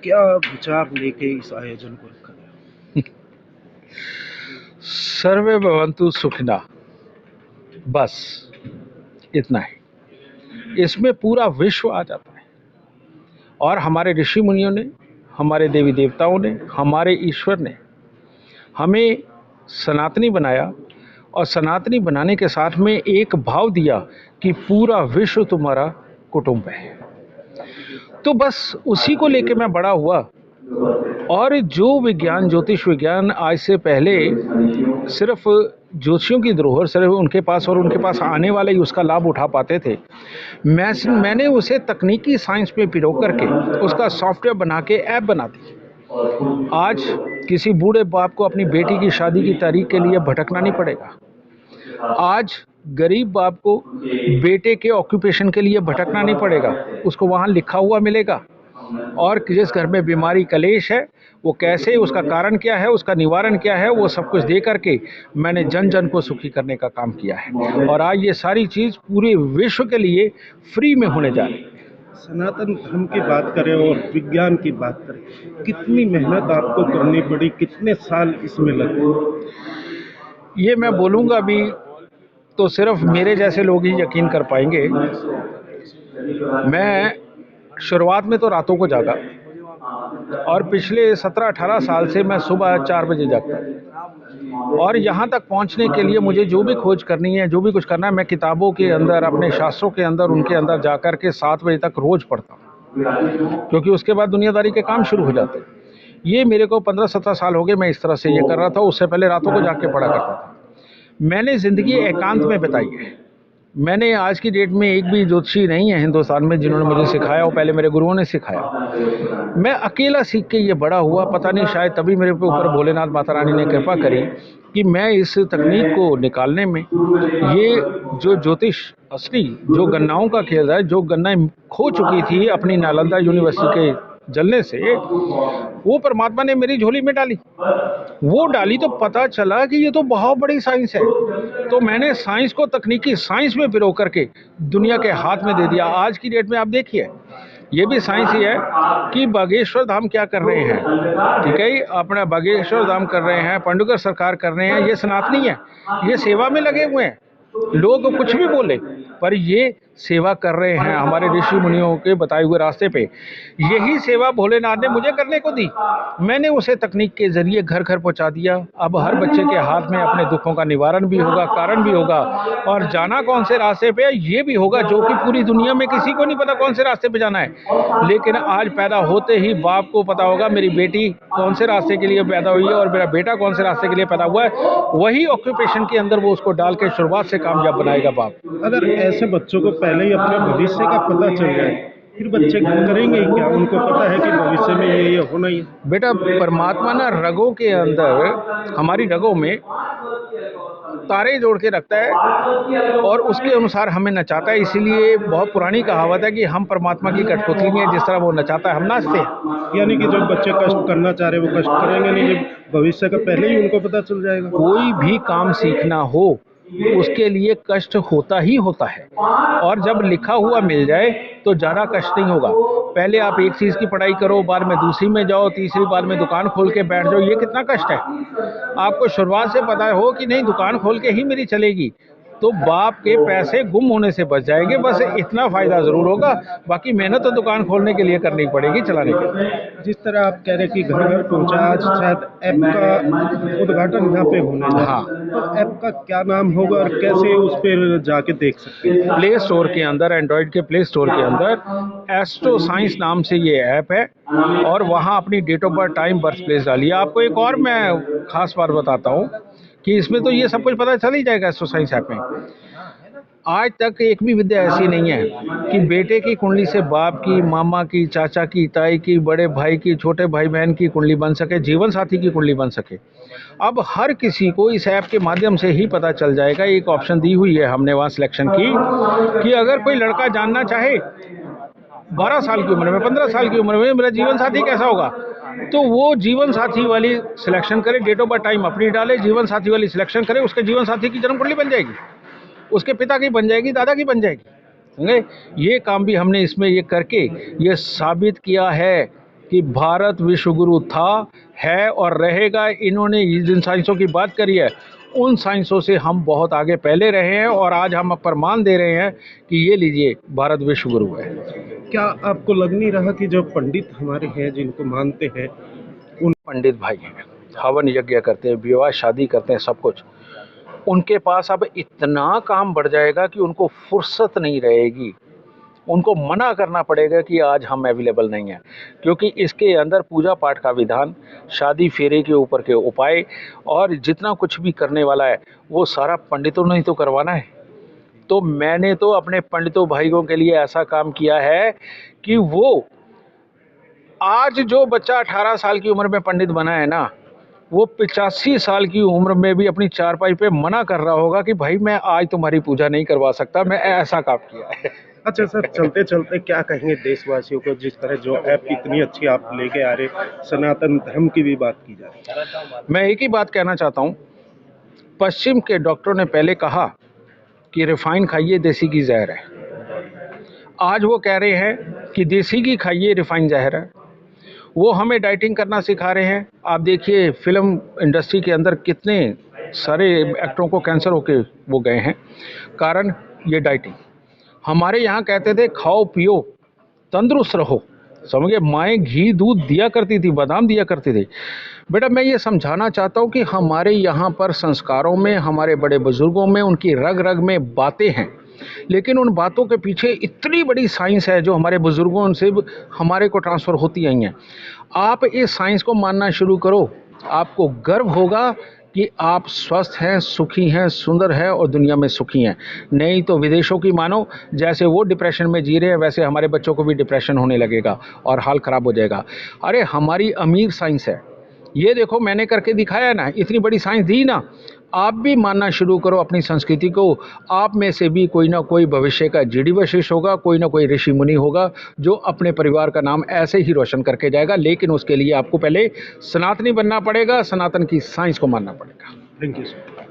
क्या विचार लेके इस आयोजन को रखा गया? सर्वे भवन्तु सुखिनः, बस इतना ही। इसमें पूरा विश्व आ जाता है और हमारे ऋषि मुनियों ने, हमारे देवी देवताओं ने, हमारे ईश्वर ने हमें सनातनी बनाया और सनातनी बनाने के साथ में एक भाव दिया कि पूरा विश्व तुम्हारा कुटुंब है। तो बस उसी को लेके मैं बड़ा हुआ। और जो विज्ञान, ज्योतिष विज्ञान आज से पहले सिर्फ ज्योतिषियों की धरोहर सिर्फ उनके पास और उनके पास आने वाले ही उसका लाभ उठा पाते थे, मैंने उसे तकनीकी साइंस में पिरो करके उसका सॉफ्टवेयर बना के ऐप बना दी। आज किसी बूढ़े बाप को अपनी बेटी की शादी की तारीख के लिए भटकना नहीं पड़ेगा। आज गरीब बाप को बेटे के ऑक्यूपेशन के लिए भटकना नहीं पड़ेगा, उसको वहाँ लिखा हुआ मिलेगा। और जिस घर में बीमारी कलेश है, वो कैसे, उसका कारण क्या है, उसका निवारण क्या है, वो सब कुछ दे करके मैंने जन जन को सुखी करने का काम किया है। और आज ये सारी चीज़ पूरे विश्व के लिए फ्री में होने जा रही है। सनातन धर्म की बात करें और विज्ञान की बात करें, कितनी मेहनत आपको करनी पड़ी, कितने साल इसमें लगे? ये मैं बोलूँगा अभी तो सिर्फ मेरे जैसे लोग ही यकीन कर पाएंगे। मैं शुरुआत में तो रातों को जागा और पिछले 17-18 साल से मैं सुबह 4 बजे जागता हूँ। और यहाँ तक पहुँचने के लिए मुझे जो भी खोज करनी है, जो भी कुछ करना है, मैं किताबों के अंदर, अपने शास्त्रों के अंदर, उनके अंदर जा कर के 7 बजे तक रोज़ पढ़ता हूँ, क्योंकि उसके बाद दुनियादारी के काम शुरू हो जाते हैं। ये मेरे को 15-17 साल हो गए मैं इस तरह से ये कर रहा था। उससे पहले रातों को जाके पढ़ा करता था। मैंने ज़िंदगी एकांत में बिताई है। मैंने आज की डेट में एक भी ज्योतिषी नहीं है हिंदुस्तान में जिन्होंने मुझे सिखाया, और पहले मेरे गुरुओं ने सिखाया। मैं अकेला सीख के ये बड़ा हुआ। पता नहीं, शायद तभी मेरे ऊपर भोलेनाथ माता रानी ने कृपा करी कि मैं इस तकनीक को निकालने में, ये जो ज्योतिष असली जो गन्नाओं का खेल है, जो गन्नाएं खो चुकी थी अपनी नालंदा यूनिवर्सिटी के जलने से, वो परमात्मा ने मेरी झोली में डाली। वो डाली तो पता चला कि ये तो बहुत बड़ी साइंस है। तो मैंने साइंस को तकनीकी साइंस में पिरो करके दुनिया के हाथ में दे दिया। आज की डेट में आप देखिए, ये भी साइंस ही है कि बागेश्वर धाम क्या कर रहे हैं, ठीक है, अपना बागेश्वर धाम कर रहे हैं, पांडुगर सरकार कर रहे हैं, ये सनातनी है, ये सेवा में लगे हुए हैं। लोग कुछ भी बोले, पर ये सेवा कर रहे हैं हमारे ऋषि मुनियों के बताए हुए रास्ते पे। यही सेवा भोलेनाथ ने मुझे करने को दी। मैंने उसे तकनीक के जरिए घर घर पहुंचा दिया। अब हर बच्चे के हाथ में अपने दुखों का निवारण भी होगा, कारण भी होगा, और जाना कौन से रास्ते पे ये भी होगा, जो कि पूरी दुनिया में किसी को नहीं पता कौन से रास्ते पे जाना है। लेकिन आज पैदा होते ही बाप को पता होगा मेरी बेटी कौन से रास्ते के लिए पैदा हुई है और मेरा बेटा कौन से रास्ते के लिए पैदा हुआ है। वही ऑक्यूपेशन के अंदर वो उसको डाल के शुरुआत से कामयाब बनाएगा बाप। अगर ऐसे बच्चों को पहले ही अपने भविष्य का पता चल जाए, फिर बच्चे करेंगे ही क्या? उनको पता है कि भविष्य में ये होना ही है। बेटा, परमात्मा ना रगों के अंदर, हमारी रगों में तारे जोड़ के रखता है और उसके अनुसार हमें नचाता है। इसीलिए बहुत पुरानी कहावत है कि हम परमात्मा की कठपुतली हैं, जिस तरह वो नचाता है हम नाचते हैं। यानी कि जब बच्चे कष्ट करना चाह रहे वो कष्ट करेंगे नहीं, जब भविष्य का पहले ही उनको पता चल जाएगा। कोई भी काम सीखना हो उसके लिए कष्ट होता ही होता है, और जब लिखा हुआ मिल जाए तो ज़्यादा कष्ट नहीं होगा। पहले आप एक चीज़ की पढ़ाई करो, बाद में दूसरी में जाओ, तीसरी बार में दुकान खोल के बैठ जाओ, ये कितना कष्ट है। आपको शुरुआत से पता हो कि नहीं दुकान खोल के ही मेरी चलेगी, तो बाप के पैसे गुम होने से बच जाएंगे। बस इतना फ़ायदा ज़रूर होगा, बाकी मेहनत तो दुकान खोलने के लिए करनी पड़ेगी, चलाने के लिए। जिस तरह आप कह रहे हैं कि घर घर पहुंचा, आज शायद ऐप का उद्घाटन यहाँ पे होने जा रहा है, तो ऐप का क्या नाम होगा और कैसे उस पर जाके देख सकते हैं? प्ले स्टोर के अंदर, एंड्रॉयड के प्ले स्टोर के अंदर एस्ट्रो साइंस नाम से ये ऐप है, और वहाँ अपनी date of birth, time, birth place डालिए। आपको एक और मैं खास बात बताता हूँ कि इसमें तो ये सब कुछ पता चल ही जाएगा एस्ट्रो साइंस ऐप में। आज तक एक भी विद्या ऐसी नहीं है कि बेटे की कुंडली से बाप की, मामा की, चाचा की, ताई की, बड़े भाई की, छोटे भाई बहन की कुंडली बन सके, जीवन साथी की कुंडली बन सके। अब हर किसी को इस ऐप के माध्यम से ही पता चल जाएगा। एक ऑप्शन दी हुई है हमने वहाँ सिलेक्शन की कि अगर कोई लड़का जानना चाहे 12 साल की उम्र में, 15 साल की उम्र में मेरा जीवन साथी कैसा होगा, तो वो जीवन साथी वाली सिलेक्शन करे, डेट ऑफ बर्थ, टाइम अपनी डाले, जीवन साथी वाली सिलेक्शन करे, उसके जीवन साथी की जन्म कुंडली बन जाएगी, उसके पिता की बन जाएगी, दादा की बन जाएगी। समझे? ये काम भी हमने इसमें ये करके ये साबित किया है कि भारत विश्व गुरु था, है और रहेगा। इन्होंने जिन साइंसों की बात करी है उन साइंसों से हम बहुत आगे पहले रहे हैं और आज हम प्रमाण दे रहे हैं कि ये लीजिए भारत विश्व गुरु है। क्या आपको लग नहीं रहा कि जो पंडित हमारे हैं जिनको मानते हैं उन पंडित भाई हैं, हवन यज्ञ करते हैं, विवाह शादी करते हैं, सब कुछ, उनके पास अब इतना काम बढ़ जाएगा कि उनको फुर्सत नहीं रहेगी। उनको मना करना पड़ेगा कि आज हम अवेलेबल नहीं हैं, क्योंकि इसके अंदर पूजा पाठ का विधान, शादी फेरे के ऊपर के उपाय और जितना कुछ भी करने वाला है वो सारा पंडितों ने ही तो करवाना है। तो मैंने तो अपने पंडितों भाइयों के लिए ऐसा काम किया है कि वो आज जो बच्चा 18 साल की उम्र में पंडित बना है ना, वो 85 साल की उम्र में भी अपनी चारपाई पे मना कर रहा होगा कि भाई मैं आज तुम्हारी पूजा नहीं करवा सकता, मैं ऐसा काम किया है। अच्छा सर, चलते चलते क्या कहेंगे देशवासियों को, जिस तरह जो ऐप इतनी अच्छी आप लेके आ रहे, सनातन धर्म की भी बात की जा रही है। मैं एक ही बात कहना चाहता हूँ, पश्चिम के डॉक्टरों ने पहले कहा कि रिफाइन खाइए, देसी घी जहर है। आज वो कह रहे हैं कि देसी घी खाइए, रिफाइन जहर है। वो हमें डाइटिंग करना सिखा रहे हैं। आप देखिए फिल्म इंडस्ट्री के अंदर कितने सारे एक्टरों को कैंसर होके वो गए हैं, कारण ये डाइटिंग। हमारे यहाँ कहते थे खाओ पियो तंदुरुस्त रहो, समझिए, माएँ घी दूध दिया करती थी, बादाम दिया करती थी। बेटा मैं ये समझाना चाहता हूँ कि हमारे यहाँ पर संस्कारों में, हमारे बड़े बुजुर्गों में, उनकी रग रग में बातें हैं, लेकिन उन बातों के पीछे इतनी बड़ी साइंस है जो हमारे बुजुर्गों से हमारे को ट्रांसफ़र होती आई हैं। आप इस साइंस को मानना शुरू करो, आपको गर्व होगा कि आप स्वस्थ हैं, सुखी हैं, सुंदर हैं और दुनिया में सुखी हैं। नहीं तो विदेशों की मानो, जैसे वो डिप्रेशन में जी रहे हैं वैसे हमारे बच्चों को भी डिप्रेशन होने लगेगा और हाल ख़राब हो जाएगा। अरे हमारी अमीर साइंस है, ये देखो मैंने करके दिखाया ना, इतनी बड़ी साइंस दी ना। आप भी मानना शुरू करो अपनी संस्कृति को। आप में से भी कोई ना कोई भविष्य का जीडी वशिष्ठ होगा, कोई ना कोई ऋषि मुनि होगा जो अपने परिवार का नाम ऐसे ही रोशन करके जाएगा। लेकिन उसके लिए आपको पहले सनातनी बनना पड़ेगा, सनातन की साइंस को मानना पड़ेगा। Thank you sir.